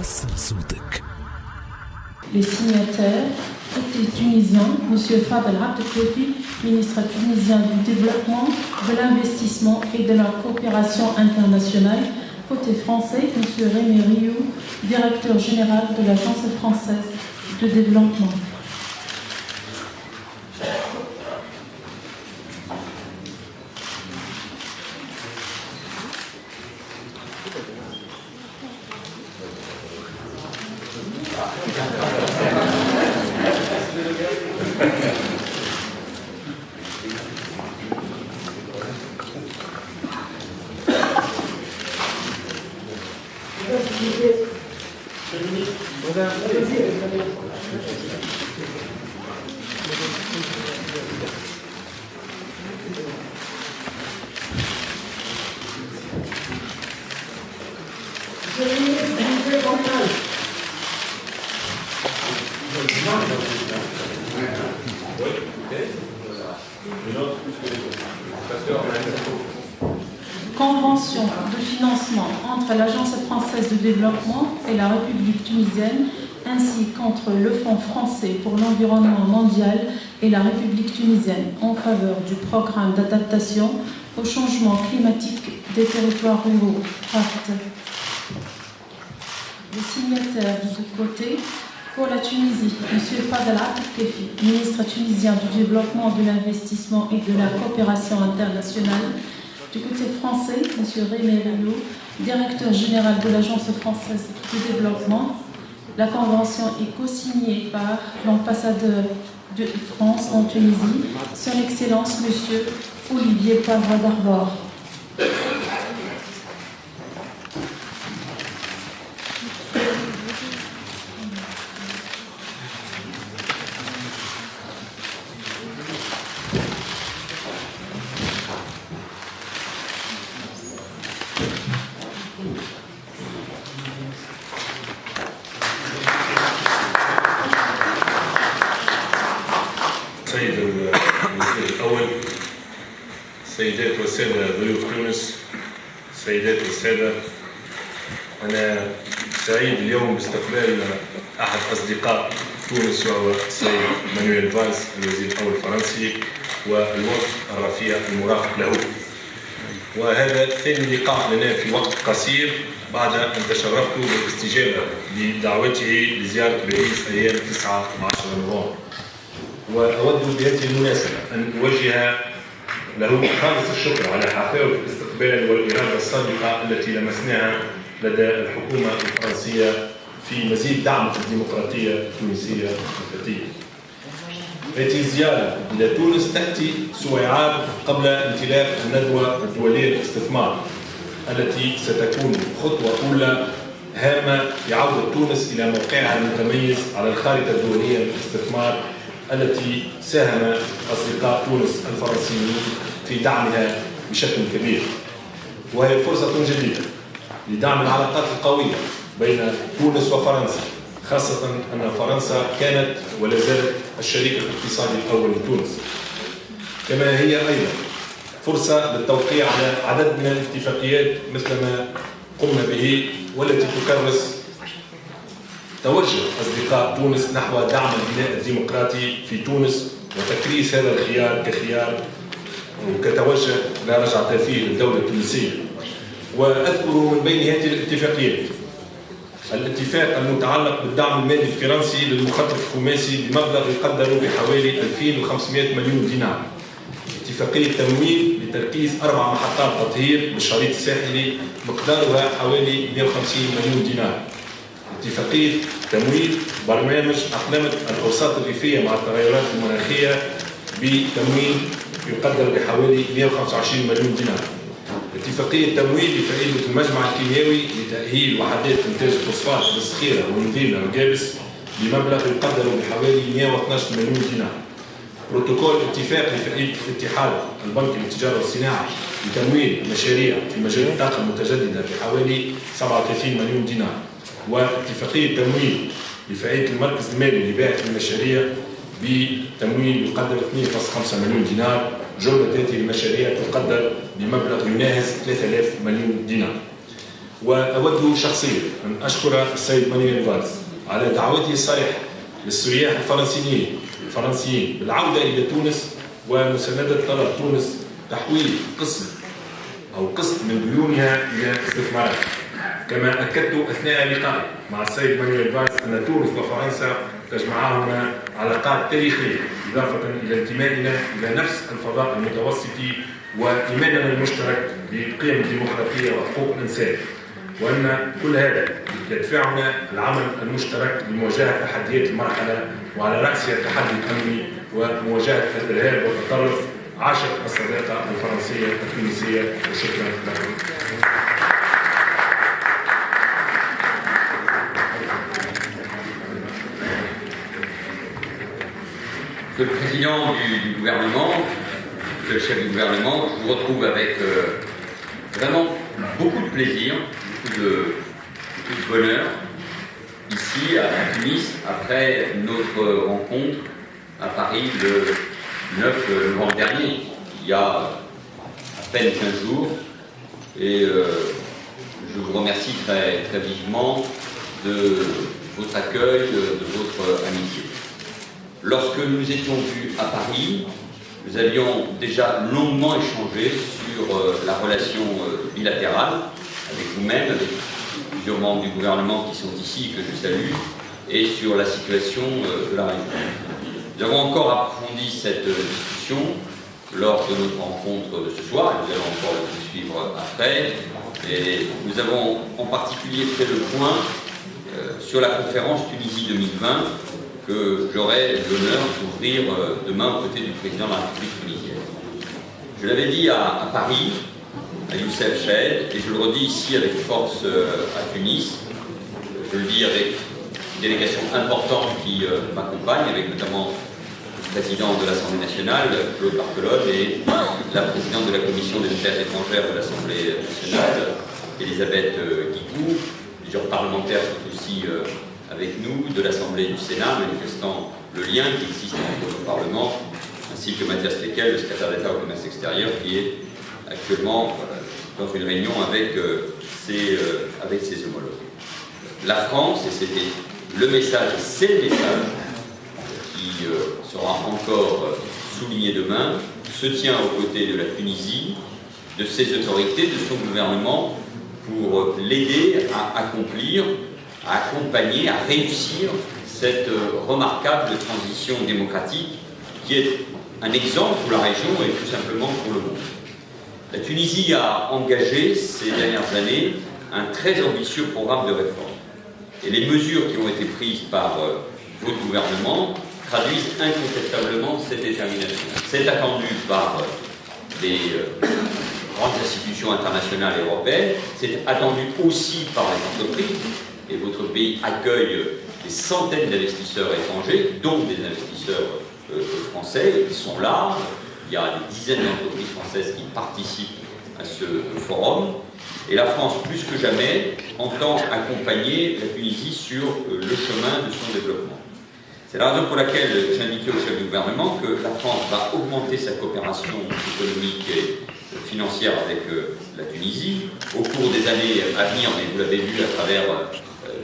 وصل صوتك. Les signataires étaient tunisiens, M. Fadel Abdelkafi, ministre tunisien du développement, de l'investissement et de la coopération internationale. Côté français, M. Rémi Rioux, directeur général de l'Agence française de développement. Convention de financement entre l'Agence française de développement et la République tunisienne, ainsi qu'entre le Fonds français pour l'environnement mondial et la République tunisienne en faveur du programme d'adaptation au changement climatique des territoires ruraux. Acte. Les signataires de ce côté, pour la Tunisie, M. Fadel Abdelkafi, ministre tunisien du développement, de l'investissement et de la coopération internationale. Du côté français, M. Rémi Rioux, directeur général de l'Agence française de développement. La convention est co-signée par l'ambassadeur de France en Tunisie, Son Excellence M. Olivier Pavre d'Arvor. السيد الوزير الأول، سيدات والسادة ضيوف تونس، السيدات والسادة، أنا سعيد اليوم باستقبال أحد أصدقاء تونس وهو السيد مانويل فالس الوزير الأول الفرنسي والوفد الرفيع المرافق له. وهذا ثاني لقاء لنا في وقت قصير بعد أن تشرفت بالاستجابة لدعوته لزيارة باريس أيام 19 نوفمبر. وأود بهذه المناسبة أن أوجه له خالص الشكر على حفاوة الاستقبال والإرادة الصادقة التي لمسناها لدى الحكومة الفرنسية في مزيد دعم الديمقراطية التونسية الفتية. هذه الزيارة إلى تونس تأتي سويعات قبل انطلاق الندوة الدولية للاستثمار التي ستكون خطوة أولى هامة لعودة تونس إلى موقعها المتميز على الخارطة الدولية للاستثمار التي ساهم أصدقاء تونس الفرنسيين في دعمها بشكل كبير. وهي فرصة جديدة لدعم العلاقات القوية بين تونس وفرنسا، خاصة أن فرنسا كانت ولا زالت الشريك الاقتصادي الأول لتونس. كما هي أيضا فرصة للتوقيع على عدد من الاتفاقيات مثل ما قمنا به، والتي تكرس توجه أصدقاء تونس نحو دعم البناء الديمقراطي في تونس وتكريس هذا الخيار كخيار وكتوجه لا رجعة فيه للدولة التونسية. وأذكر من بين هذه الاتفاقيات الاتفاق المتعلق بالدعم المالي الفرنسي للمخطط الخماسي بمبلغ يقدر بحوالي 2500 مليون دينار. اتفاقية تمويل لتركيز 4 محطات تطهير بالشريط الساحلي مقدارها حوالي 150 مليون دينار. اتفاقية تمويل برنامج أقلمة الأوساط الريفية مع التغيرات المناخية بتمويل يقدر بحوالي 125 مليون دينار. اتفاقية تمويل لفائدة المجمع الكيميائي لتأهيل وحدات إنتاج الفوسفات بالصخيرة ونذيل الرقابس بمبلغ يقدر بحوالي 112 مليون دينار. بروتوكول اتفاق لفائدة اتحاد البنك للتجارة والصناعة لتمويل مشاريع في مجال الطاقة المتجددة بحوالي 37 مليون دينار. واتفاقية تمويل لفائدة المركز المالي لباعث المشاريع بتمويل يقدر 2.5 مليون دينار. جملة هذه المشاريع تقدر بمبلغ يناهز 3000 مليون دينار. وأود شخصيا أن أشكر السيد مانويل فالز على دعوته الصريحة للسياح الفرنسيين بالعودة إلى تونس ومساندة طلب تونس تحويل قسط من ديونها إلى استثمارات. كما أكدت أثناء لقائي مع السيد مانويل فالز أن تونس وفرنسا تجمعهما علاقات تاريخية، إضافة إلى انتمائنا إلى نفس الفضاء المتوسطي وإيماننا المشترك بقيم الديمقراطية وحقوق الإنسان، وأن كل هذا يدفعنا العمل المشترك لمواجهة تحديات المرحلة وعلى رأسها التحدي الأمني ومواجهة الإرهاب والتطرف. عاشت الصداقة الفرنسية التونسية وشكرا لكم. Monsieur le Président du gouvernement, le chef du gouvernement, je vous retrouve avec vraiment beaucoup de plaisir, beaucoup de bonheur, ici à Tunis, après notre rencontre à Paris le 9 novembre dernier, il y a à peine 15 jours, et je vous remercie très, très vivement de votre accueil, de votre amitié. Lorsque nous nous étions vus à Paris, nous avions déjà longuement échangé sur la relation bilatérale avec vous-même, avec plusieurs membres du gouvernement qui sont ici, que je salue, et sur la situation de la région. Nous avons encore approfondi cette discussion lors de notre rencontre de ce soir, et nous allons encore le suivre après. Et nous avons en particulier fait le point sur la conférence Tunisie 2020, que j'aurai l'honneur d'ouvrir demain aux côtés du président de la République tunisienne. Je l'avais dit à Paris, à Youssef Chahed, et je le redis ici avec force à Tunis. Je le dis avec une délégation importante qui m'accompagne, avec notamment le président de l'Assemblée nationale, Claude Barthelone, et la présidente de la Commission des affaires étrangères de l'Assemblée nationale, Elisabeth Guigou. Plusieurs parlementaires sont aussi avec nous, de l'Assemblée du Sénat, manifestant le lien qui existe entre le Parlement, ainsi que Mathias Fleckel, le secrétaire d'État au commerce extérieur, qui est actuellement dans une réunion avec ses homologues. La France, et c'était le message, c'est le message qui sera encore souligné demain, se tient aux côtés de la Tunisie, de ses autorités, de son gouvernement, pour l'aider à accomplir, à accompagner, à réussir cette remarquable transition démocratique qui est un exemple pour la région et tout simplement pour le monde. La Tunisie a engagé ces dernières années un très ambitieux programme de réforme. Et les mesures qui ont été prises par votre gouvernement traduisent incontestablement cette détermination. C'est attendu par les grandes institutions internationales et européennes, c'est attendu aussi par les entreprises. Et votre pays accueille des centaines d'investisseurs étrangers, dont des investisseurs français, qui sont là. Il y a des dizaines d'entreprises françaises qui participent à ce forum. Et la France, plus que jamais, entend accompagner la Tunisie sur le chemin de son développement. C'est la raison pour laquelle j'ai indiqué au chef du gouvernement que la France va augmenter sa coopération économique et financière avec la Tunisie au cours des années à venir, mais vous l'avez vu à travers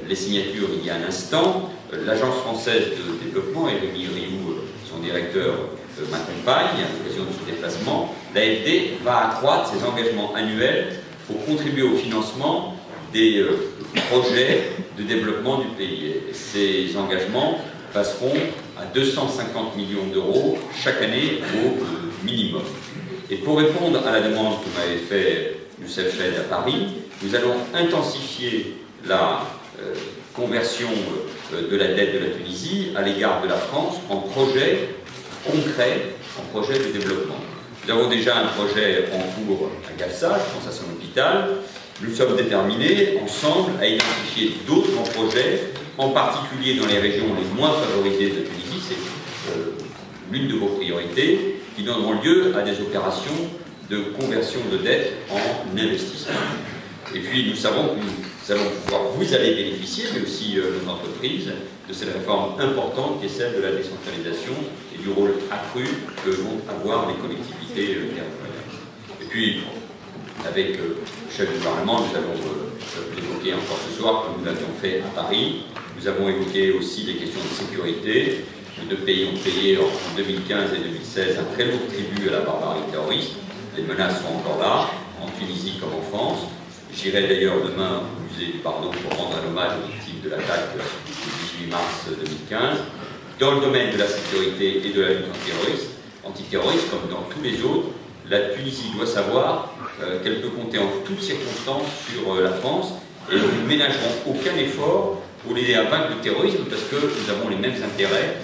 les signatures il y a un instant. L'Agence française de développement, et Rémi Rioux, son directeur, m'accompagne à l'occasion de ce déplacement. L'AFD va accroître ses engagements annuels pour contribuer au financement des projets de développement du pays. Et ces engagements passeront à 250 millions d'euros chaque année au minimum. Et pour répondre à la demande que m'avait fait Youssef Chahed à Paris, nous allons intensifier la conversion de la dette de la Tunisie à l'égard de la France en projet concret, en projet de développement. Nous avons déjà un projet en cours à Gafsa, je pense à son hôpital. Nous sommes déterminés ensemble à identifier d'autres grands projets, en particulier dans les régions les moins favorisées de la Tunisie, c'est l'une de vos priorités, qui donneront lieu à des opérations de conversion de dette en investissement. Et puis nous savons que nous allons pouvoir, vous allez bénéficier, mais aussi nos entreprises, de cette réforme importante qui est celle de la décentralisation et du rôle accru que vont avoir les collectivités territoriales. Et puis, avec chef du gouvernement, nous allons l'évoquer encore ce soir, comme nous l'avions fait à Paris. Nous avons évoqué aussi les questions de sécurité. Les deux pays ont payé en 2015 et 2016 un très lourd tribut à la barbarie terroriste. Les menaces sont encore là, en Tunisie comme en France. J'irai d'ailleurs demain au musée du pardon pour rendre un hommage aux victimes de l'attaque du 18 mars 2015. Dans le domaine de la sécurité et de la lutte antiterroriste, comme dans tous les autres, la Tunisie doit savoir qu'elle peut compter en toutes circonstances sur la France et nous ne ménagerons aucun effort pour l'aider à vaincre le terrorisme parce que nous avons les mêmes intérêts,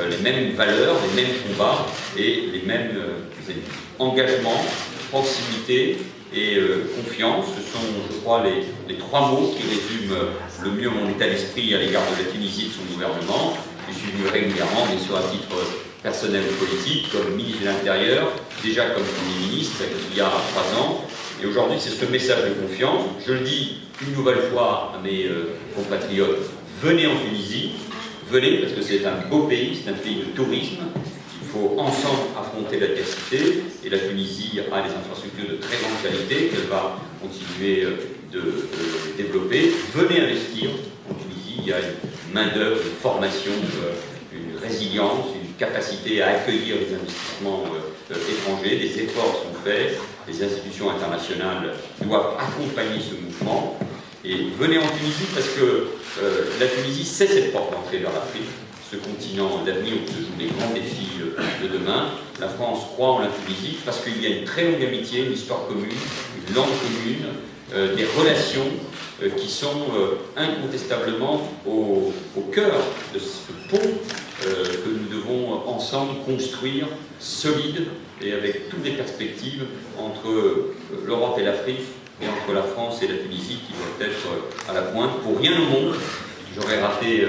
les mêmes valeurs, les mêmes combats et les mêmes engagements, proximité et confiance. Ce sont, je crois, les trois mots qui résument le mieux mon état d'esprit à l'égard de la Tunisie et de son gouvernement. Je suis venu régulièrement, bien sûr à titre personnel ou politique, comme ministre de l'Intérieur, déjà comme Premier ministre il y a 3 ans. Et aujourd'hui, c'est ce message de confiance. Je le dis une nouvelle fois à mes compatriotes, venez en Tunisie, venez parce que c'est un beau pays, c'est un pays de tourisme. Il faut ensemble affronter l'adversité et la Tunisie a des infrastructures de très grande qualité qu'elle va continuer de développer. Venez investir en Tunisie, il y a une main-d'œuvre, une formation, une résilience, une capacité à accueillir les investissements étrangers, des efforts sont faits, les institutions internationales doivent accompagner ce mouvement. Et venez en Tunisie parce que la Tunisie, c'est cette porte d'entrée vers l'Afrique, ce continent d'avenir où se jouent les grands défis de demain. La France croit en la Tunisie parce qu'il y a une très longue amitié, une histoire commune, une langue commune, des relations qui sont incontestablement au cœur de ce pont que nous devons ensemble construire solide et avec toutes les perspectives entre l'Europe et l'Afrique et entre la France et la Tunisie qui doivent être à la pointe. Pour rien au monde, j'aurais raté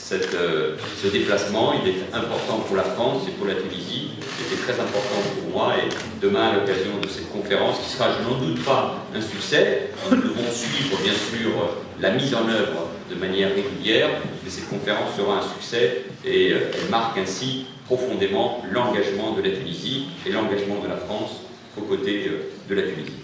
ce déplacement. Il est important pour la France et pour la Tunisie. C'était très important pour moi et demain, à l'occasion de cette conférence, qui sera, je n'en doute pas, un succès, nous devons suivre bien sûr la mise en œuvre de manière régulière, mais cette conférence sera un succès et elle marque ainsi profondément l'engagement de la Tunisie et l'engagement de la France aux côtés de la Tunisie.